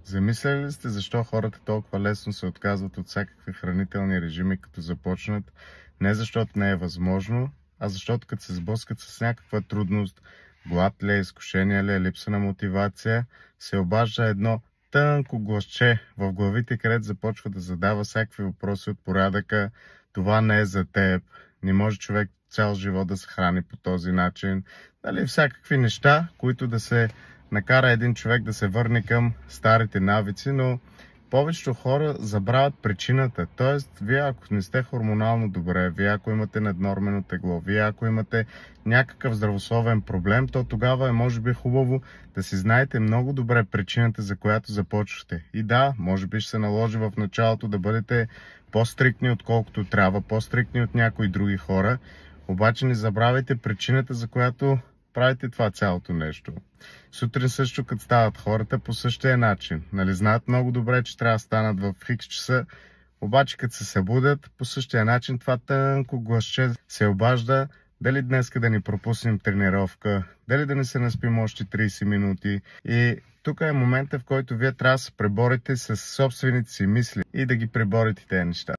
Замисляли ли сте защо хората толкова лесно се отказват от всякакви хранителни режими, като започнат? Не защото не е възможно, а защото като се сблъскат с някаква трудност, глад ли е, изкушение ли е, липса на мотивация, се обажда едно тънко гласче в главите, където започва да задава всякакви въпроси от порядъка: това не е за теб, не може човек цял живот да се храни по този начин. Нали, всякакви неща, които да се накара един човек да се върне към старите навици, но повечето хора забравят причината. Тоест, вие ако не сте хормонално добре, вие ако имате наднормено тегло, вие ако имате някакъв здравословен проблем, то тогава е може би хубаво да си знаете много добре причината, за която започвате. И да, може би ще се наложи в началото да бъдете по-стриктни отколкото трябва, по-стриктни от някои други хора, обаче не забравяйте причината, за която правите това цялото нещо. Сутрин също, като стават хората, по същия начин. Нали, знаят много добре, че трябва да станат в хикс часа, обаче като се събудят, по същия начин това тънко гласче се обажда: дали днеска да ни пропуснем тренировка, дали да не се наспим още 30 минути. И тук е момента, в който вие трябва да се преборите с собствените си мисли и да ги преборите тези неща.